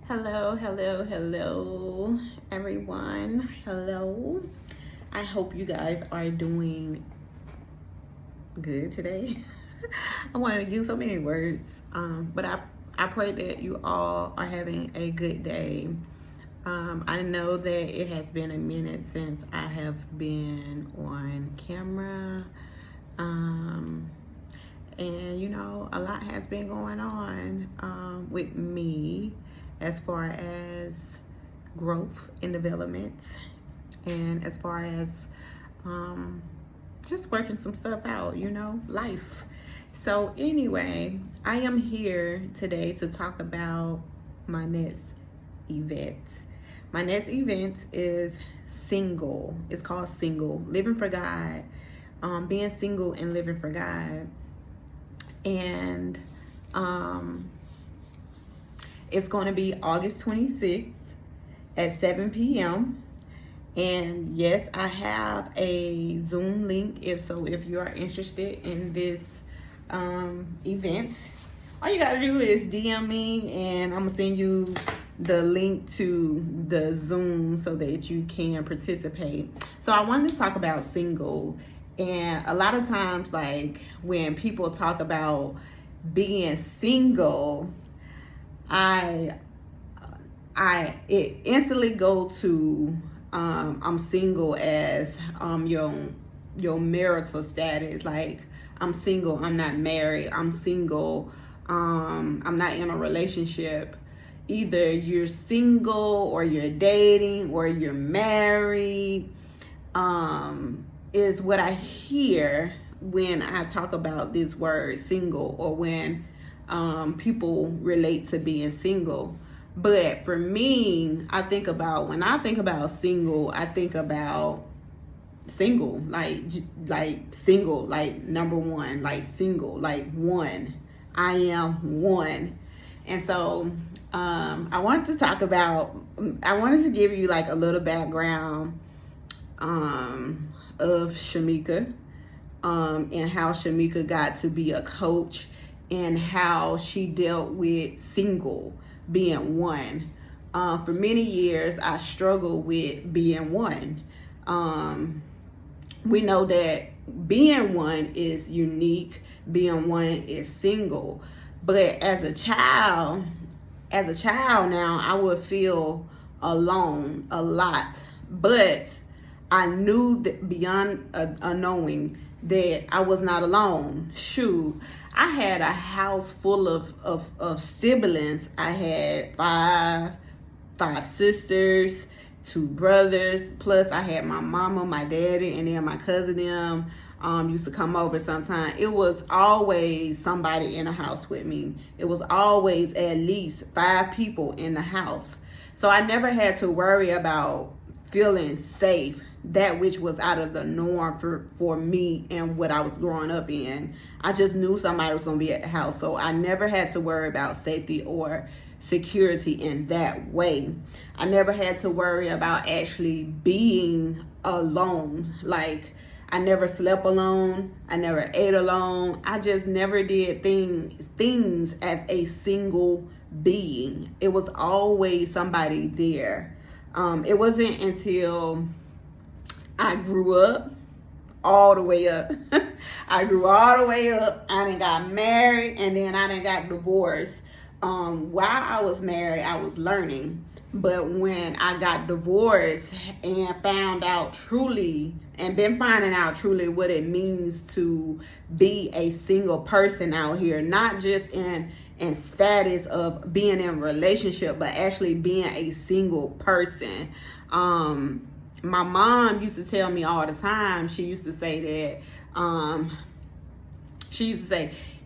Hello, everyone. Hello. I hope you guys are doing good today. I want to use so many words, but I pray that you all are having a good day. I know that it has been a minute since I have been on camera. And a lot has been going on with me as far as growth and development, and as far as just working some stuff out, life. So anyway, I am here today to talk about my next event. My next event is single. It's called Single, Living for God. Being single and living for God. And it's going to be August 26th at 7 p.m. And yes, I have a Zoom link if you are interested in this event. All you gotta do is DM me and I'm gonna send you the link to the Zoom so that you can participate. So I wanted to talk about single. And a lot of times, like when people talk about being single, it instantly go to I'm single as your marital status. Like, I'm single, I'm not married, I'm single, I'm not in a relationship. Either you're single or you're dating or you're married. Is what I hear when I talk about this word single, or when people relate to being single. But for me, when I think about single, I think about single, like single, like number one, like single, like one. I am one. And so I wanted to give you like a little background of Shamika, and how Shamika got to be a coach, and how she dealt with single, being one. For many years, I struggled with being one. We know that being one is unique, being one is single. But as a child now, I would feel alone a lot. But I knew that beyond a knowing that I was not alone. Shoot, I had a house full of siblings. I had five sisters, 2 brothers, plus I had my mama, my daddy, and then my cousin them used to come over sometime. It was always somebody in the house with me. It was always at least 5 people in the house. So I never had to worry about feeling safe, that which was out of the norm for me and what I was growing up in. I just knew somebody was going to be at the house. So I never had to worry about safety or security in that way. I never had to worry about actually being alone. Like, I never slept alone. I never ate alone. I just never did things as a single being. It was always somebody there. It wasn't until I grew up, all the way up. I grew all the way up. I done got married, and then I done got divorced. While I was married, I was learning. But when I got divorced and found out truly, and been finding out truly what it means to be a single person out here, not just in status of being in a relationship, but actually being a single person. My mom used to tell me all the time, she used to say that,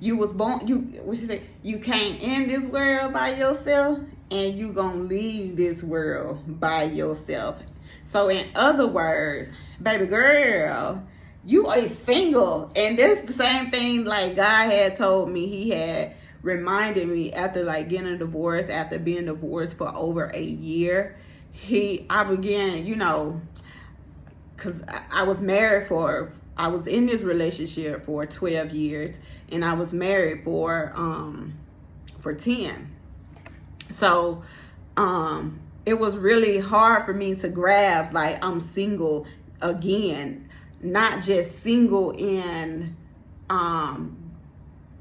you was born, you came in this world by yourself, and you gonna leave this world by yourself. So in other words, baby girl, you are single. And that's the same thing like God had told me. He had reminded me after like getting a divorce, after being divorced for over a year. I began, because I was married I was in this relationship for 12 years, and I was married for 10. So it was really hard for me to grasp, like, I'm single again. Not just single in,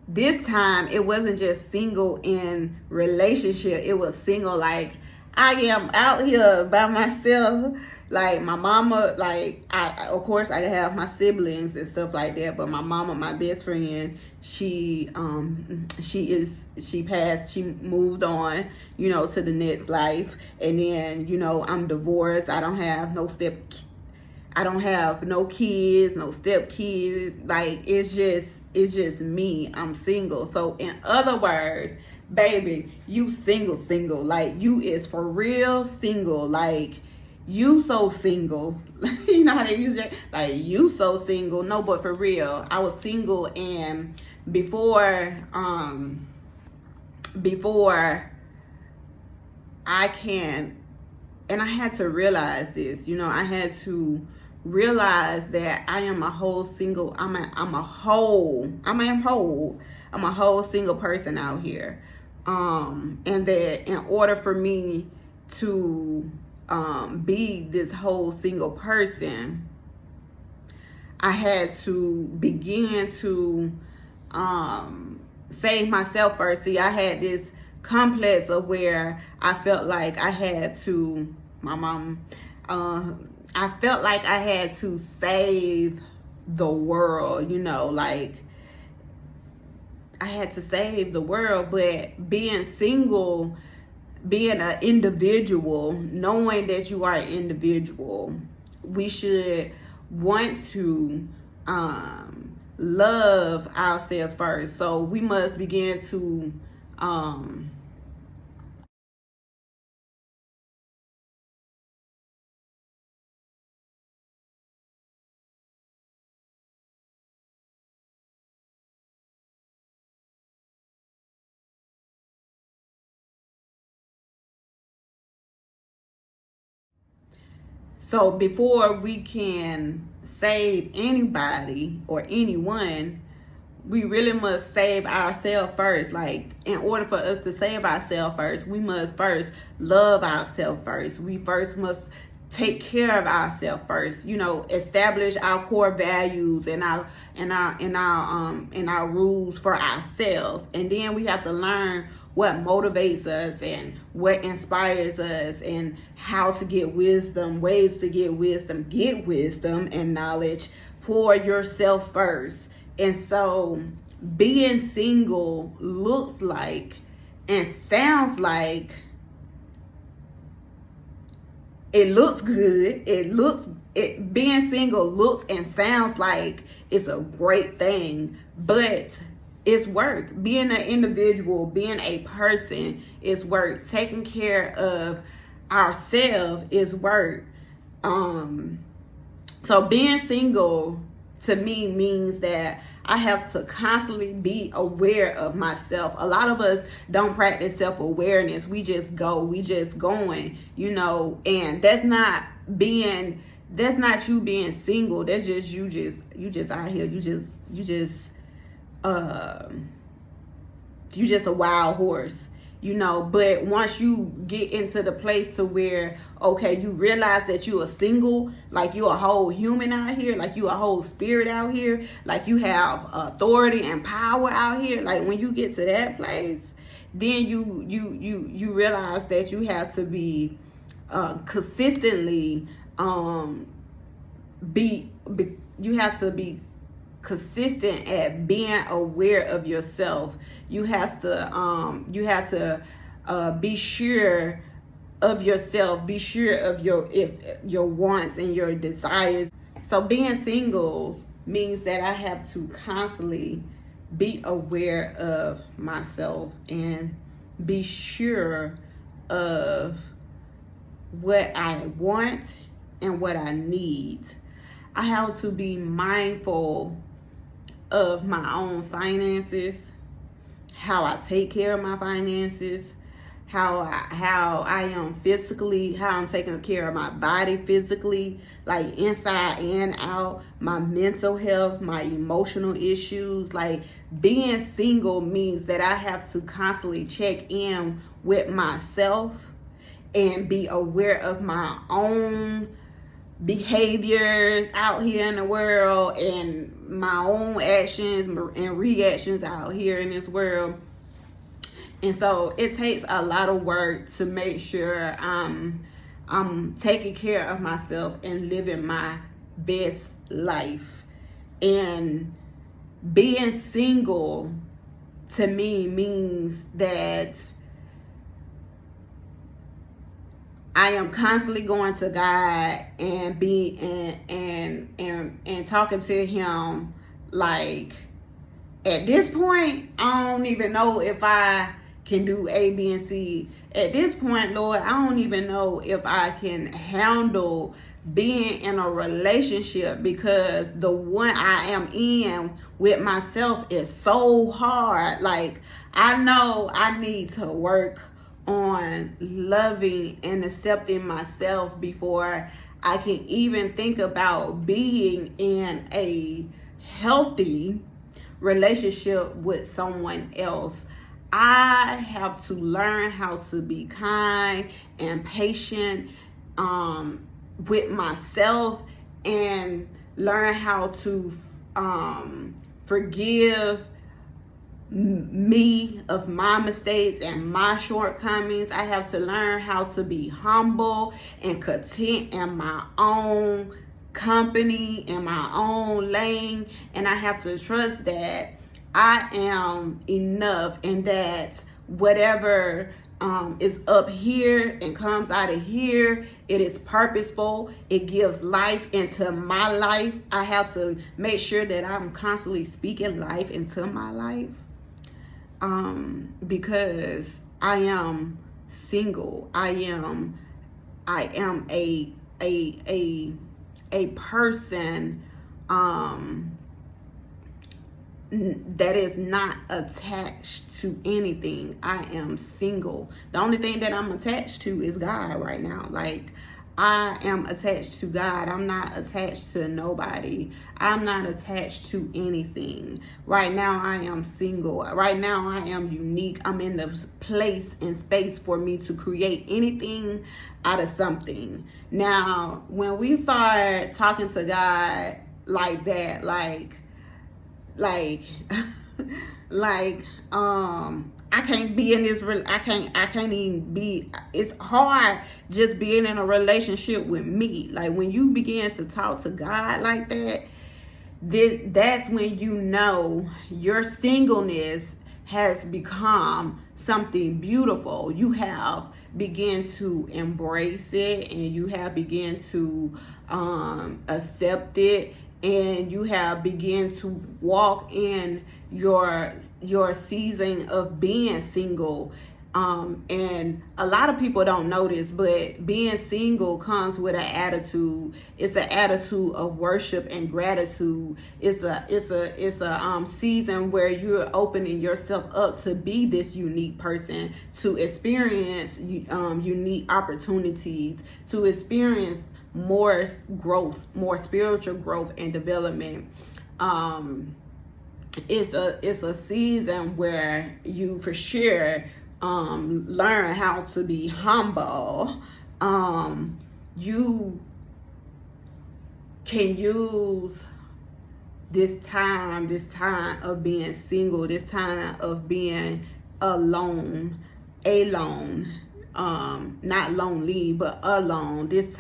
this time it wasn't just single in relationship, it was single like I am out here by myself. Like my mama, like I of course I have my siblings and stuff like that, but my mama, my best friend, she passed, she moved on, you know, to the next life. And then, you know, I'm divorced. I don't have no kids, no step kids. Like it's just me. I'm single. So in other words, baby, you single. Like you is for real single. Like you so single. You know how they use it? Like you so single. No, but for real, I was single. And before I can, and I had to realize this, you know, I had to realize that I am a whole single, I'm a whole single person out here. And that in order for me to be this whole single person, I had to begin to save myself first. See, I had this complex of where I felt like I had to, I felt like I had to save the world, you know, like I had to save the world. But being single, being an individual, knowing that you are an individual, we should want to love ourselves first. So we must begin to so before we can save anybody or anyone, we really must save ourselves first. Like in order for us to save ourselves first, we must first love ourselves first. We first must take care of ourselves first, you know, establish our core values and our rules for ourselves. And then we have to learn what motivates us and what inspires us and how to get wisdom, ways to get wisdom and knowledge for yourself first. And so being single looks like and sounds like, it looks good. Being single looks and sounds like it's a great thing, but it's work. Being an individual, being a person is work. Taking care of ourselves is work. So being single to me means that I have to constantly be aware of myself. A lot of us don't practice self-awareness. We just go, we just going, you know, and that's not you being single. That's just you just out here. You just a wild horse, you know. But once you get into the place to where, okay, you realize that you are single, like you a whole human out here, like you a whole spirit out here, like you have authority and power out here. Like when you get to that place, then you realize that you have to be consistently you have to be consistent at being aware of yourself. You have to be sure of yourself, be sure of your wants and your desires. So being single means that I have to constantly be aware of myself and be sure of what I want and what I need. I have to be mindful of my own finances, how I take care of my finances, how I am physically, how I'm taking care of my body physically, like inside and out, my mental health, my emotional issues. Like being single means that I have to constantly check in with myself and be aware of my own behaviors out here in the world and my own actions and reactions out here in this world. And so it takes a lot of work to make sure I'm taking care of myself and living my best life. And being single to me means that I am constantly going to God and and talking to him. Like, at this point, I don't even know if I can do A, B, and C. At this point, Lord, I don't even know if I can handle being in a relationship, because the one I am in with myself is so hard. Like, I know I need to work on loving and accepting myself before I can even think about being in a healthy relationship with someone else. I have to learn how to be kind and patient with myself, and learn how to forgive me of my mistakes and my shortcomings. I have to learn how to be humble and content in my own company, in my own lane. And I have to trust that I am enough, and that whatever is up here and comes out of here, it is purposeful. It gives life into my life. I have to make sure that I'm constantly speaking life into my life, because I am single. I am a person that is not attached to anything. I am single. The only thing that I'm attached to is God right now. Like, I am attached to God. I'm not attached to nobody. I'm not attached to anything. Right now, I am single. Right now, I am unique. I'm in the place and space for me to create anything out of something. Now, when we start talking to God like that, like I can't be in this I can't even be. It's hard just being in a relationship with me. Like, when you begin to talk to God like that, that's when you know your singleness has become something beautiful. You have begun to embrace it, and you have begun to accept it, and you have begun to walk in your season of being single. And a lot of people don't know this, but being single comes with an attitude. It's an attitude of worship and gratitude. It's a season where you're opening yourself up to be this unique person, to experience unique opportunities, to experience more growth, more spiritual growth and development. It's a season where you for sure learn how to be humble. You can use this time of being single, this time of being alone, not lonely, but alone. This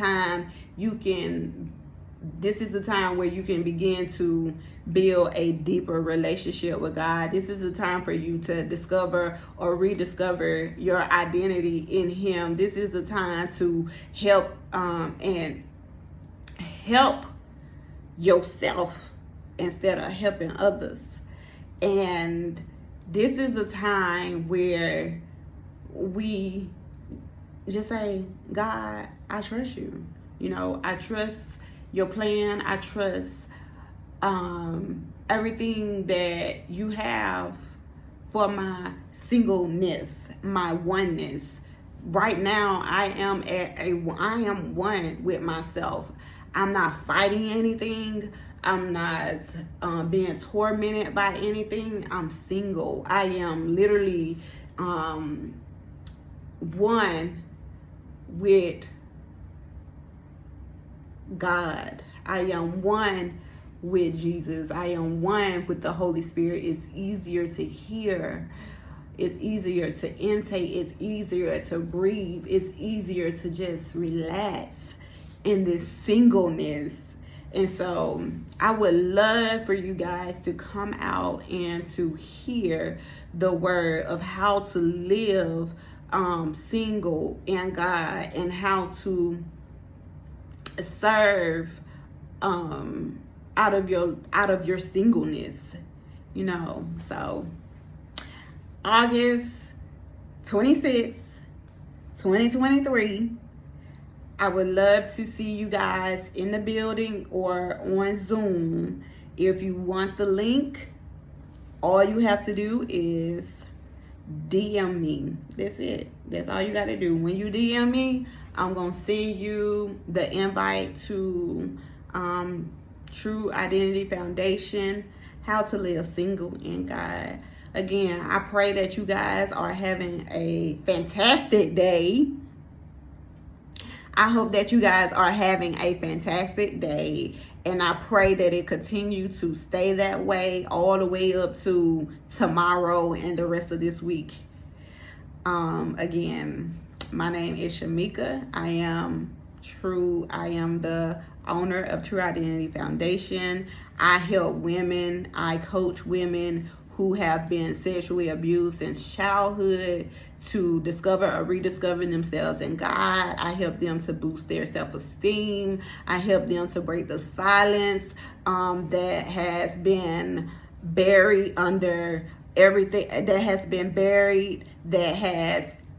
is the time where you can begin to build a deeper relationship with God. This is the time for you to discover or rediscover your identity in Him. This is the time to help yourself instead of helping others. And this is a time where we just say, God, I trust you. I trust your plan. I trust everything that you have for my singleness, my oneness. Right now, I am one with myself. I'm not fighting anything. I'm not being tormented by anything. I'm single. I am literally one with God. I am one with Jesus. I am one with the Holy Spirit. It's easier to hear. It's easier to intake. It's easier to breathe. It's easier to just relax in this singleness. And so I would love for you guys to come out and to hear the word of how to live single in God, and how to serve out of your singleness, you know. So August 26th, 2023, I would love to see you guys in the building or on Zoom. If you want the link, all you have to do is DM me. That's it. That's all you got to do. When you DM me, I'm going to send you the invite to True Identity Foundation, How to Live Single in God. Again, I pray that you guys are having a fantastic day. I hope that you guys are having a fantastic day, and I pray that it continue to stay that way all the way up to tomorrow and the rest of this week. Again, my name is Shamika. I am the owner of True Identity Foundation. I help women, I coach women who have been sexually abused since childhood to discover or rediscover themselves in God. I help them to boost their self-esteem. I help them to break the silence that has been buried under everything, that has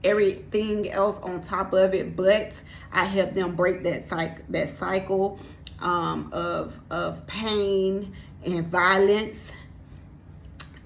everything else on top of it. But I help them break that cycle of pain and violence.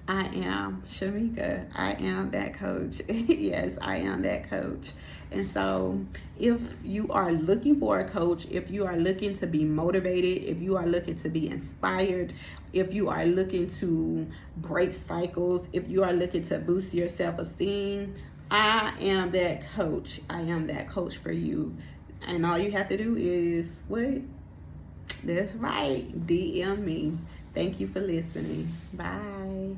I am Shamika. I am that coach. Yes, I am that coach. And so if you are looking for a coach, if you are looking to be motivated, if you are looking to be inspired, if you are looking to break cycles, if you are looking to boost your self-esteem, I am that coach. I am that coach for you. And all you have to do is, what? That's right, DM me. Thank you for listening. Bye.